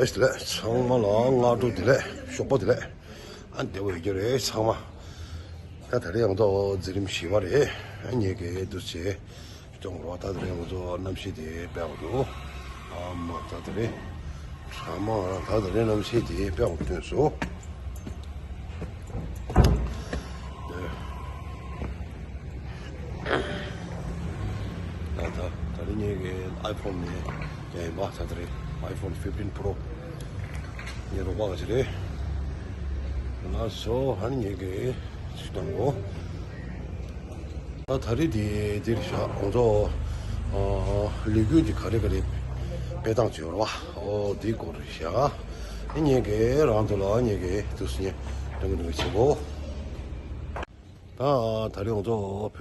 됐을래. 정말로 나도 들래. 쇼퍼 들래. 안 되고 이제 상마. 다 다리양도 지금 시발에 아니게 도시 정으로 왔다 들어가면서 남시대 배우고 아마 다들이 아마 다들이 남시대 배우고 된소. 다른 얘기 아이폰에 예, 다들이 아이폰 15 프로 얘로 봐가지고 나서 하는 얘기 시장고 다리 뒤에서 어저 리뷰지 가래가래 배당 지어라 와 어디 고르샤 이 얘기 란돌아 얘기 뜻이 되는 거 있고 다리 어저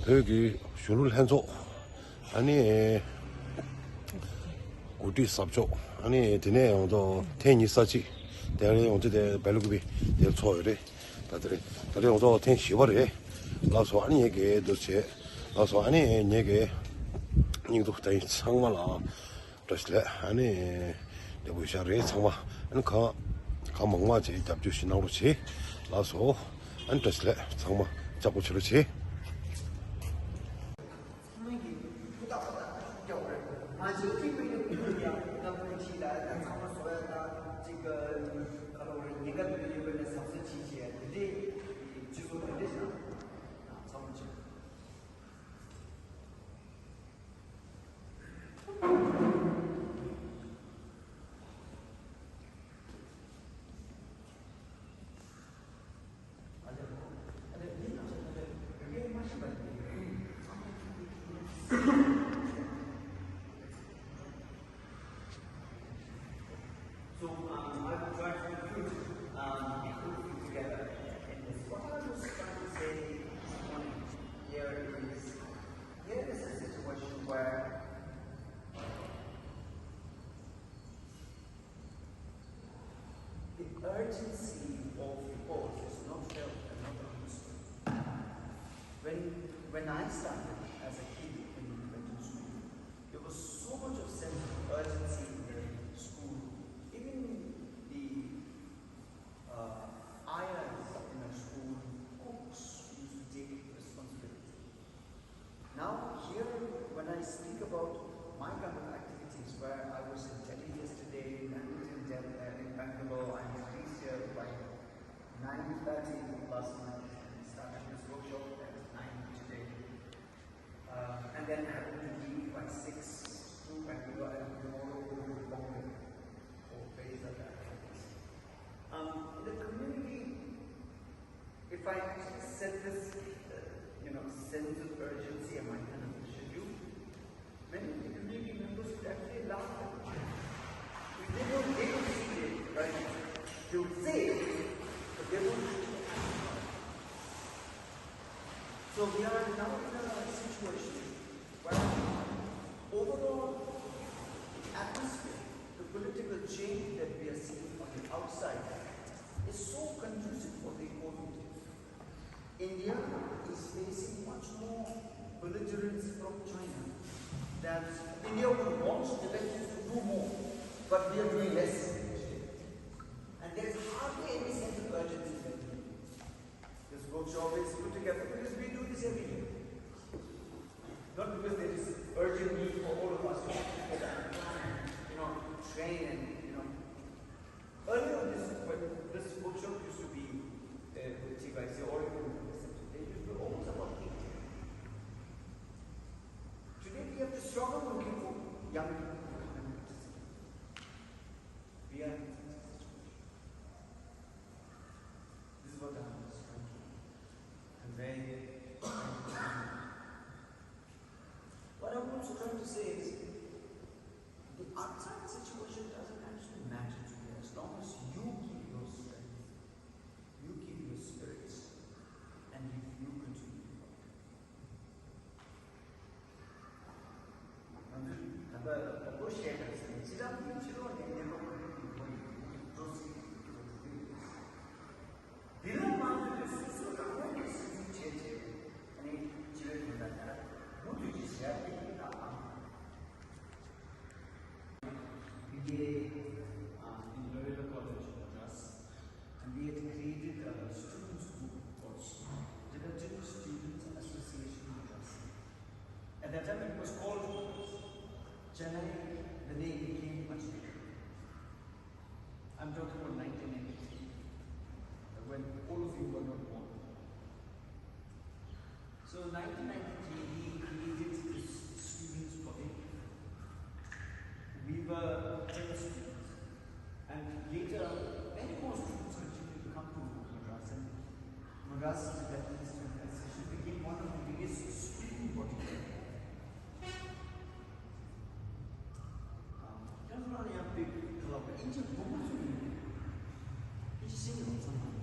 벽이 슈를 한소 아니 우리 삽죠 아니 드네 어저 테니스지 대리 어제 발루비 대 초열에 다들 어저 텐시버에 나서 아니 얘기 도체 나서 아니 얘기 이것도 다 상말아 그래서 아니 내가 이샤를 상마 아니 가 먹마지 잡주시 나오지 나서 안 됐을 상마 잡고 치르지 urgency of the cause is not felt and not understood. When I started as a kid in Tibetan school, there was so much of sense of urgency in the school. Even the ayahs in our school, cooks used to take responsibility. Now here, when I speak about my kind of activities, where I was in Delhi yesterday, and in Bangalore, I'm by 9:30 last night, started this workshop at 9 today. And then having to leave by 6 to Bangalore and tomorrow go to Bombay for various other activities. In the community, if I actually set this, sense of urgency and my kind of schedule, many of the community members would actually laugh at me. They don't see it, right? They would say it, but they won't do it. So we are now in a situation where overall atmosphere, the political change that we are seeing on the outside is so conducive for the economy. India is facing much more belligerence from China. That India would want Tibet to do more, but we are doing less. And there's hardly any sense of urgency. This workshop is put together because we do this every year. Not because there is urgent need for all of us to plan, train and, Earlier this workshop used to be with TYC or even they used to be almost about 8. Today we have to struggle looking for young people. We are in this situation. This is what I was trying to convey. What I'm also trying to say is the outside situation doesn't actually matter to you as long as you keep your strength, you keep your spirits, and you continue to work. I'm talking about 1993, when all of you were not born. So 1993, he created this students' body. We were 10 students, and later many more students continued to come to Madras, and Madras Tibetan Student Association became one of the biggest student bodies. Not a big club, but in just one month, each single someone.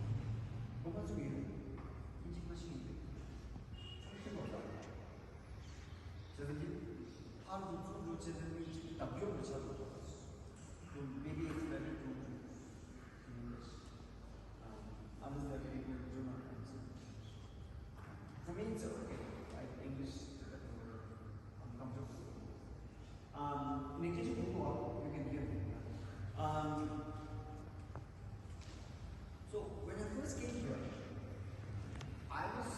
One month, each machine. So the part of the two roots is each a pure result. So maybe it's better to English. Others that people do not understand. For me, it's okay. English is uncomfortable. In English, you can hear me. So when I first came here, I was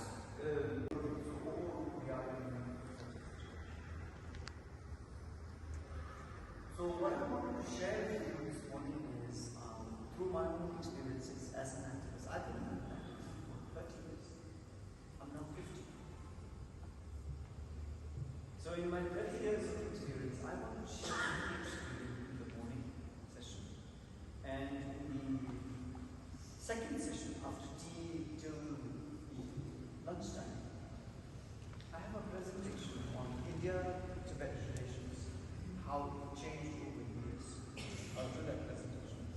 so what I wanted to share with you this morning is through my own experiences as an activist. I've been an activist for 30 years. I'm now 50. So in my 30 years of experience, I want to share my experience in the morning session. And in the second session, after tea till lunchtime, I have a presentation on India-Tibet relations, how it changed over the years. I'll do that presentation.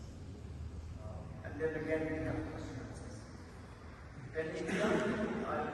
And then again, we have question and answers. Then in the afternoon, I'll